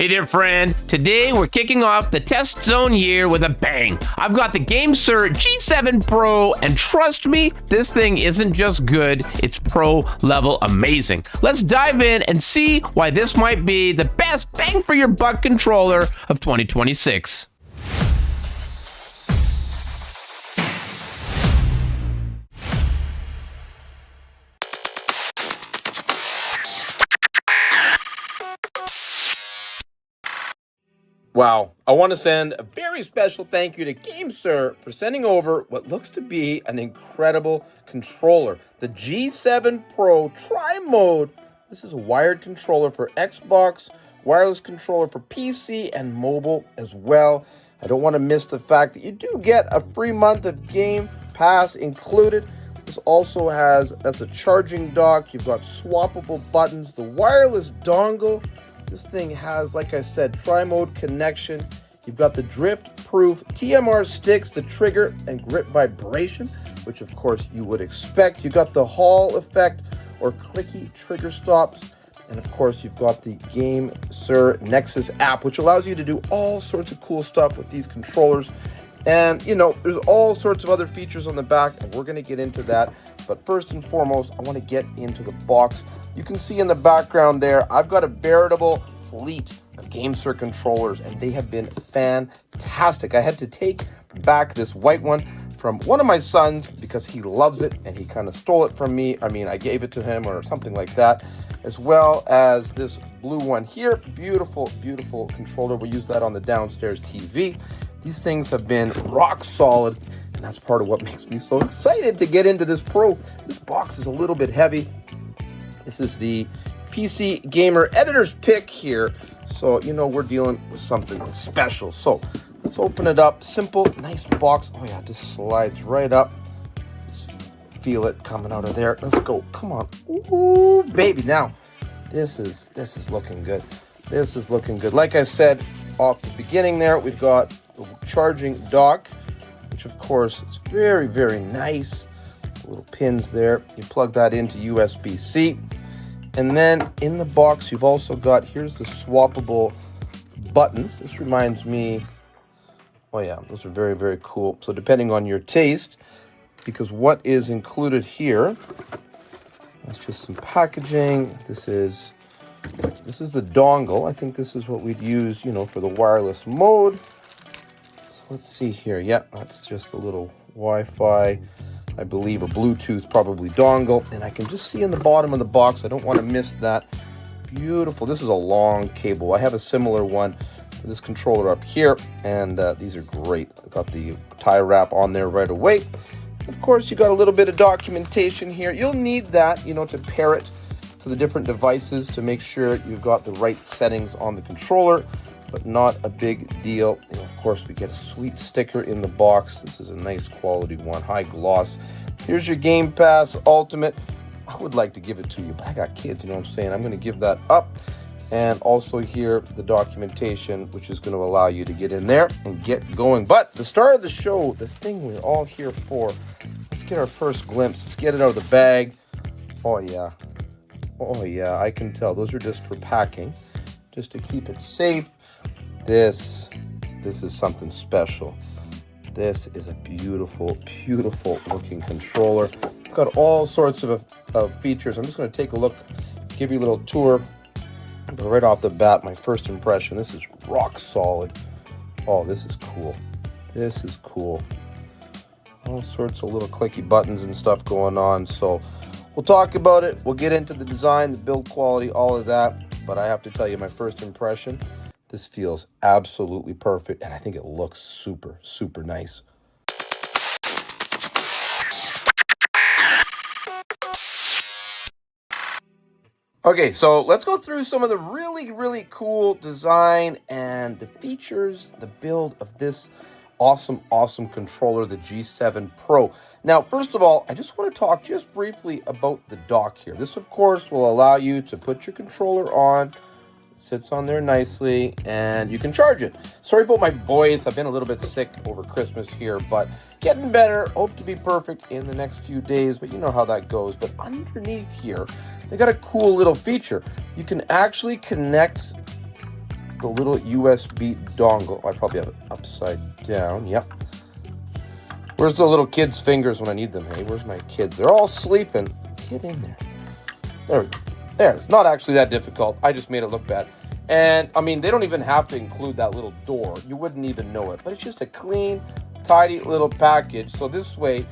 Hey there, friend. Today we're kicking off the test zone year with a bang. I've got the GameSir G7 Pro, and trust me, this thing isn't just good, it's pro level amazing. Let's dive in and see why this might be the best bang for your buck controller of 2026. Wow, I want to send a very special thank you to GameSir for sending over what looks to be an incredible controller. The G7 Pro Tri-Mode. This is a wired controller for Xbox, wireless controller for PC and mobile as well. I don't want to miss the fact that you do get a free month of Game Pass included. This also has, that's a charging dock. You've got swappable buttons, the wireless dongle. This thing has, like I said, tri-mode connection. You've got the drift-proof TMR sticks, the trigger and grip vibration, which of course you would expect. You've got the Hall effect or clicky trigger stops. And of course, you've got the GameSir Nexus app, which allows you to do all sorts of cool stuff with these controllers. And, you know, there's all sorts of other features on the back, and we're going to get into that. But first and foremost, I want to get into the box. You can see in the background there, I've got a veritable fleet of GameSir controllers, and they have been fantastic. I had to take back this white one from one of my sons because he loves it, and he kind of stole it from me. I mean, I gave it to him or something like that, as well as this blue one here. Beautiful, beautiful controller. We use that on the downstairs TV. These things have been rock solid, and that's part of what makes me so excited to get into this Pro. This box is a little bit heavy. This is the PC Gamer Editor's Pick here, so you know we're dealing with something special. So let's open it up. Simple, nice box. Oh yeah, it just slides right up. Just feel it coming out of there. Let's go. Come on. Ooh, baby. Now, this is looking good. This is looking good. Like I said off the beginning there, we've got the charging dock, which of course is very, very nice. Little pins there. You plug that into USB-C. And then in the box, you've also got, here's the swappable buttons. This reminds me, oh yeah, those are very, very cool. So depending on your taste, because what is included here, that's just some packaging. This is the dongle. I think this is what we'd use, you know, for the wireless mode. So let's see here. Yeah, that's just a little Wi-Fi, I believe, or Bluetooth, probably dongle. And I can just see in the bottom of the box, I don't want to miss that. Beautiful. This is a long cable. I have a similar one for this controller up here, and these are great. I got the tie wrap on there right away. Of course, you got a little bit of documentation here. You'll need that, you know, to pair it to the different devices to make sure you've got the right settings on the controller, but not a big deal. And of course, we get a sweet sticker in the box. This is a nice quality one, high gloss. Here's your Game Pass Ultimate. I would like to give it to you, but I got kids, you know what I'm saying? I'm going to give that up. And also here, the documentation, which is going to allow you to get in there and get going. But the start of the show, the thing we're all here for, let's get our first glimpse. Let's get it out of the bag. Oh, yeah. Oh, yeah, I can tell. Those are just for packing, just to keep it safe. This is something special. This is a beautiful, beautiful looking controller. It's got all sorts of features. I'm just going to take a look, give you a little tour. But right off the bat, my first impression, this is rock solid. Oh, this is cool. This is cool. All sorts of little clicky buttons and stuff going on. So we'll talk about it. We'll get into the design, the build quality, all of that. But I have to tell you, my first impression, this feels absolutely perfect. And I think it looks super, super nice. Okay, so let's go through some of the really, really cool design and the features, the build of this awesome, awesome controller, the G7 Pro. Now, first of all, I just want to talk just briefly about the dock here. This, of course, will allow you to put your controller on. It sits on there nicely, and you can charge it. Sorry about my voice. I've been a little bit sick over Christmas here, but getting better. Hope to be perfect in the next few days, but you know how that goes. But underneath here, they got a cool little feature. You can actually connect the little USB dongle. I probably have it upside down. Yep. Where's the little kids' fingers when I need them? Hey, where's my kids? They're all sleeping. Get in there. There we go. There. It's not actually that difficult. I just made it look bad. And, I mean, they don't even have to include that little door. You wouldn't even know it. But it's just a clean, tidy little package. So this way,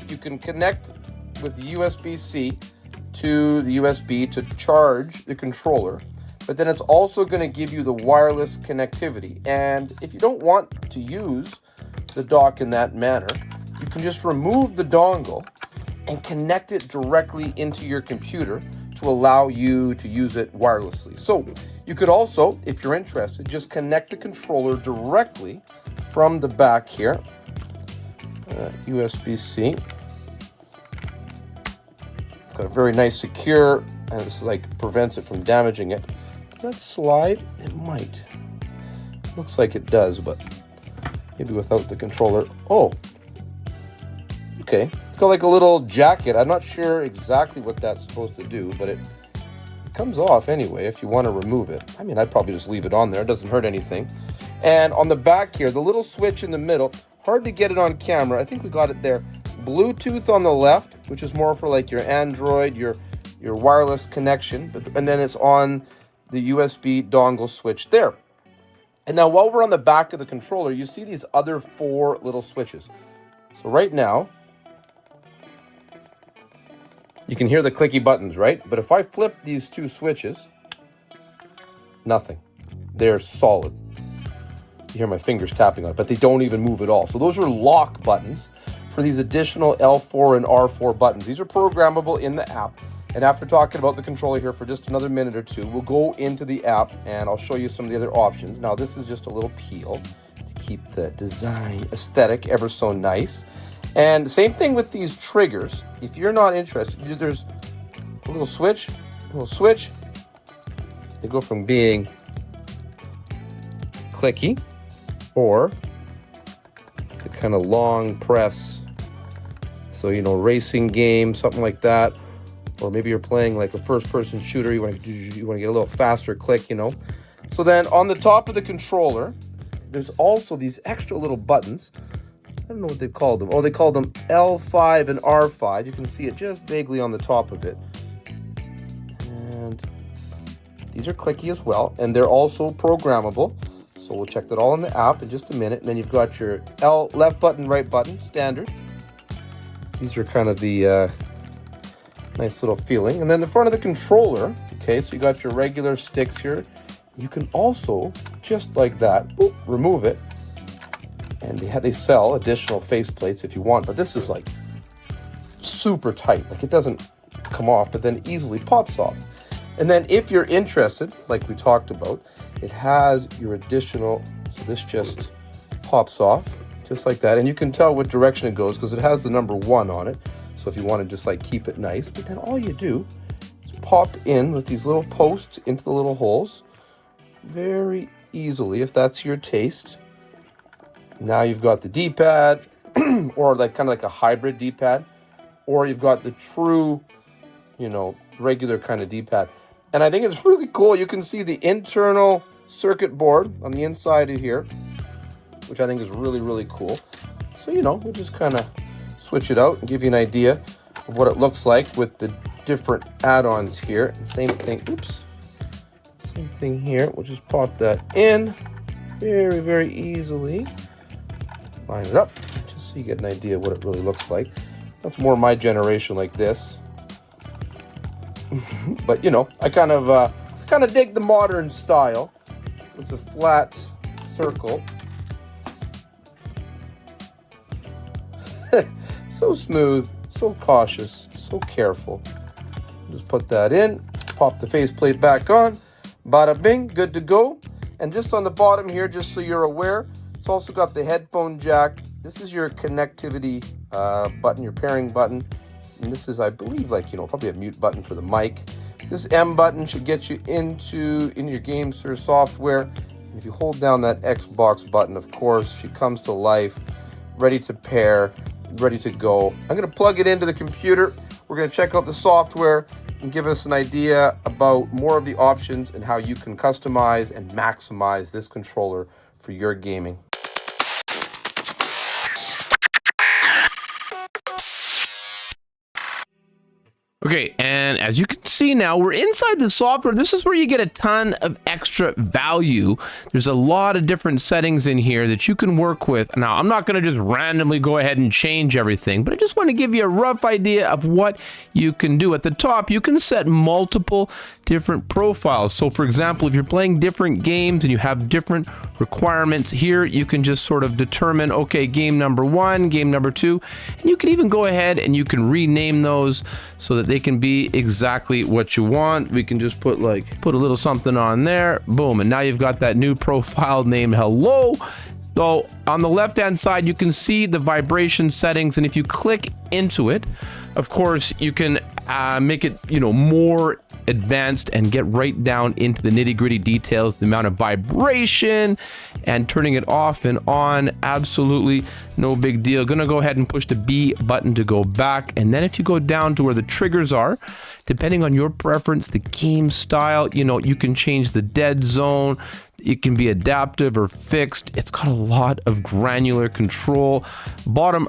you can connect with the USB-C to the USB to charge the controller. But then it's also going to give you the wireless connectivity. And if you don't want to use the dock in that manner, you can just remove the dongle and connect it directly into your computer to allow you to use it wirelessly. So you could also, if you're interested, just connect the controller directly from the back here. USB-C. It's got a very nice secure, and this like prevents it from damaging it. Does that slide? It might. Looks like it does, but maybe without the controller. Oh, okay. It's got like a little jacket. I'm not sure exactly what that's supposed to do, but it comes off anyway if you want to remove it. I mean, I'd probably just leave it on there. It doesn't hurt anything. And on the back here, the little switch in the middle, hard to get it on camera. I think we got it there. Bluetooth on the left, which is more for like your Android, your wireless connection. And then it's on the USB dongle switch there. And now while we're on the back of the controller, you see these other 4 little switches. So right now, you can hear the clicky buttons, right? But if I flip these 2 switches, nothing. They're solid. You hear my fingers tapping on it, but they don't even move at all. So those are lock buttons for these additional L4 and R4 buttons. These are programmable in the app. And after talking about the controller here for just another minute or two, we'll go into the app and I'll show you some of the other options. Now, this is just a little peel to keep the design aesthetic ever so nice. And same thing with these triggers. If you're not interested, there's a little switch. They go from being clicky or the kind of long press. So, you know, racing game, something like that. Or maybe you're playing like a first-person shooter. You want to get a little faster click, you know. So then on the top of the controller, there's also these extra little buttons. I don't know what they call them. Oh, they call them L5 and R5. You can see it just vaguely on the top of it. And these are clicky as well. And they're also programmable. So we'll check that all in the app in just a minute. And then you've got your L left button, right button, standard. These are kind of the nice little feeling. And then the front of the controller, okay, so you got your regular sticks here. You can also, just like that, boop, remove it. And they sell additional faceplates if you want, but this is like super tight. Like it doesn't come off, but then easily pops off. And then if you're interested, like we talked about, it has your additional, so this just pops off, just like that. And you can tell what direction it goes because it has the number 1 on it. So if you want to just like keep it nice, but then all you do is pop in with these little posts into the little holes very easily, if that's your taste. Now you've got the D-pad, or like kind of like a hybrid D-pad, or you've got the true, you know, regular kind of D-pad. And I think it's really cool. You can see the internal circuit board on the inside of here, which I think is really, really cool. So, you know, we'll just kind of switch it out and give you an idea of what it looks like with the different add-ons here. And same thing, oops, same thing here. We'll just pop that in very, very easily. Line it up just so you get an idea of what it really looks like. That's more my generation like this. But, you know, I kind of dig the modern style with the flat circle. So smooth, so cautious, so careful. Just put that in, pop the faceplate back on, bada bing, good to go. And just on the bottom here, just so you're aware, it's also got the headphone jack. This is your connectivity button, your pairing button. And this is, I believe, like, you know, probably a mute button for the mic. This M button should get you into your GameSir software. And if you hold down that Xbox button, of course, she comes to life, ready to pair, ready to go. I'm going to plug it into the computer. We're going to check out the software, and give us an idea about more of the options and how you can customize and maximize this controller for your gaming. Okay, and as you can see now, we're inside the software. This is where you get a ton of extra value. There's a lot of different settings in here that you can work with. Now, I'm not going to just randomly go ahead and change everything, but I just want to give you a rough idea of what you can do. At the top, you can set multiple different profiles. So for example, if you're playing different games and you have different requirements here, you can just sort of determine, okay, game number 1, game number 2, and you can even go ahead and you can rename those so that they can be exactly what you want. We can just put a little something on there, boom, and now you've got that new profile named hello. So on the left hand side, you can see the vibration settings, and if you click into it, of course, you can make it, more advanced and get right down into the nitty-gritty details, the amount of vibration, and turning it off and on. Absolutely no big deal. Gonna go ahead and push the B button to go back, and then if you go down to where the triggers are, depending on your preference, the game style, you can change the dead zone. It can be adaptive or fixed. It's got a lot of granular control. Bottom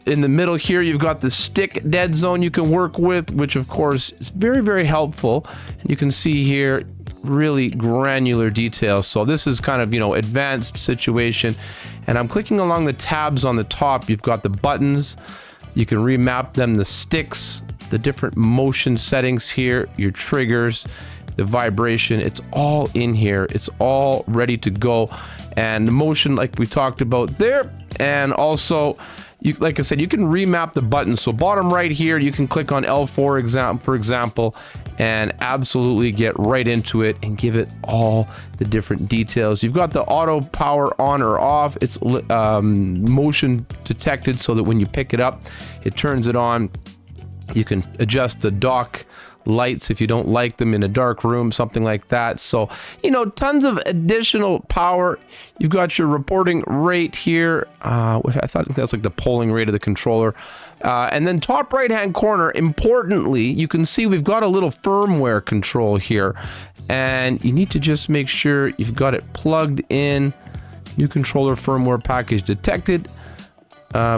in the middle here, you've got the stick dead zone you can work with, which of course is very, very helpful. You can see here really granular details. So this is kind of, advanced situation. And I'm clicking along the tabs on the top. You've got the buttons. You can remap them, the sticks, the different motion settings here, your triggers, the vibration. It's all in here. It's all ready to go. And the motion, like we talked about there. And also, like I said, you can remap the buttons. So bottom right here, you can click on L4 for example, and absolutely get right into it and give it all the different details. You've got the auto power on or off. It's motion detected so that when you pick it up, it turns it on. You can adjust the dock lights if you don't like them in a dark room, something like that. So, tons of additional power. You've got your reporting rate here, which I thought that's like the polling rate of the controller. And then top right hand corner, importantly, you can see we've got a little firmware control here, and you need to just make sure you've got it plugged in. New controller firmware package detected.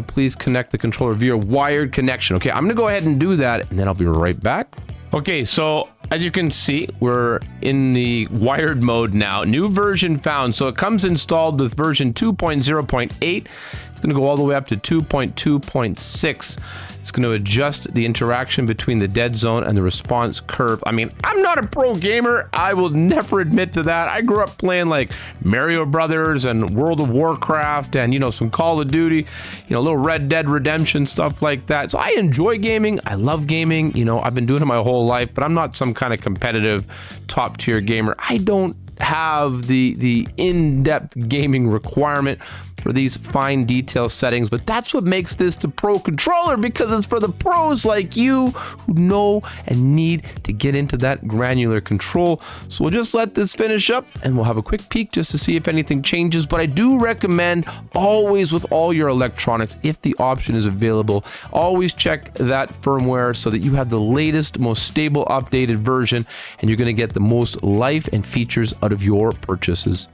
Please connect the controller via wired connection. Okay, I'm gonna go ahead and do that, and then I'll be right back. Okay, so as you can see, we're in the wired mode now. New version found. So it comes installed with version 2.0.8. It's going to go all the way up to 2.2.6. It's going to adjust the interaction between the dead zone and the response curve. I mean, I'm not a pro gamer. I will never admit to that. I grew up playing like Mario Brothers and World of Warcraft and, some Call of Duty, little Red Dead Redemption, stuff like that. So I enjoy gaming. I love gaming. I've been doing it my whole life, but I'm not some kind of competitive top tier gamer. I don't have the in-depth gaming requirement for these fine detail settings, but that's what makes this the pro controller, because it's for the pros like you who know and need to get into that granular control. So we'll just let this finish up and we'll have a quick peek just to see if anything changes. But I do recommend always, with all your electronics, if the option is available, always check that firmware so that you have the latest, most stable, updated version, and you're going to get the most life and features out of your purchases.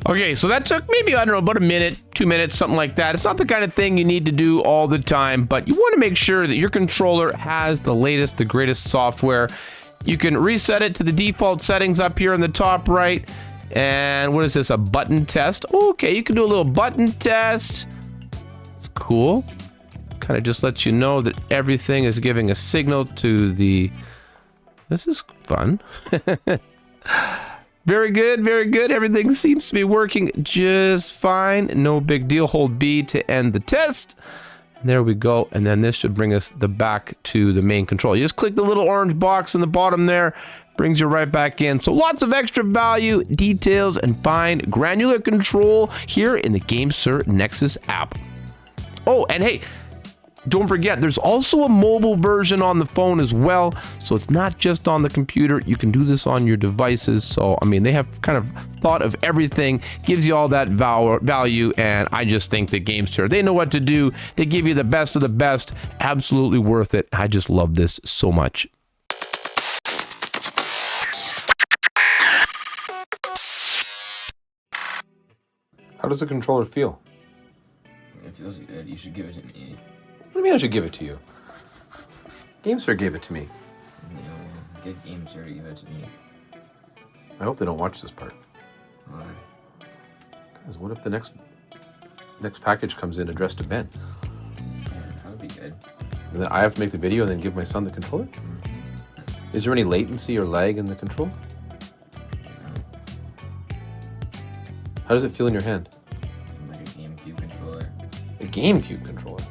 Okay, so that took maybe, I don't know, about a minute, 2 minutes, something like that. It's not the kind of thing you need to do all the time, but you want to make sure that your controller has the latest, the greatest software. You can reset it to the default settings up here in the top right. And what is this, a button test? Okay, you can do a little button test. It's cool. Kind of just lets you know that everything is giving a signal to the... This is fun. Very good, very good. Everything seems to be working just fine. No big deal. Hold B to end the test. And there we go. And then this should bring us back to the main control. You just click the little orange box in the bottom there. Brings you right back in. So lots of extra value, details, and fine granular control here in the GameSir Nexus app. Oh, and hey, don't forget, there's also a mobile version on the phone as well. So it's not just on the computer. You can do this on your devices. So, I mean, they have kind of thought of everything, gives you all that value. And I just think that GameSir, they know what to do. They give you the best of the best. Absolutely worth it. I just love this so much. How does the controller feel? It feels good. You should give it to me. What do you mean I should give it to you? GameSir gave it to me. No, get GameSir to give it to me. I hope they don't watch this part. Why? Because what if the next package comes in addressed to Ben? Yeah, that would be good. And then I have to make the video and then give my son the controller? Is there any latency or lag in the control? No. How does it feel in your hand? Like a GameCube controller. A GameCube controller?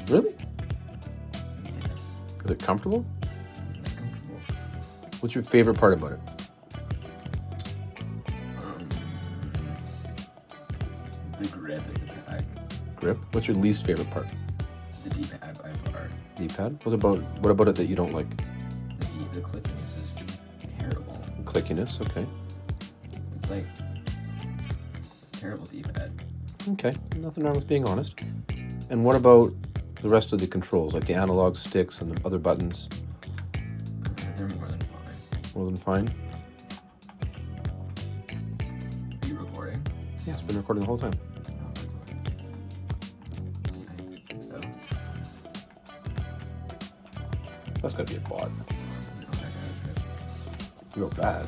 Really? Yes. Is it comfortable? It's comfortable. What's your favorite part about it? The grip at the back. Grip? What's your least favorite part? The D-pad by far. D-pad? What about it that you don't like? The clickiness is terrible. Clickiness, okay. It's like terrible D-pad. Okay, nothing wrong with being honest. And what about the rest of the controls, like the analog sticks and the other buttons? They're more than fine. More than fine? Are you recording? Yeah, it's been recording the whole time. I think so. That's gotta be a bot. Real bad.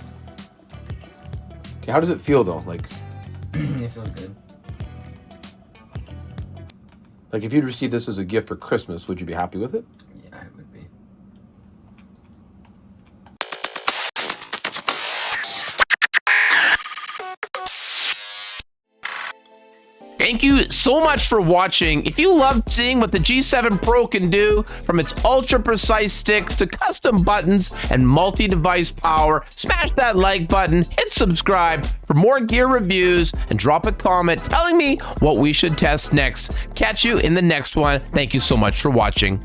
Okay, how does it feel though? Like, It feels good. like if you'd received this as a gift for Christmas, would you be happy with it? Yeah, it would be. Thank you so much for watching. If you loved seeing what the G7 Pro can do, from its ultra-precise sticks to custom buttons and multi-device power, smash that like button, hit subscribe for more gear reviews, and drop a comment telling me what we should test next. Catch you in the next one. Thank you so much for watching.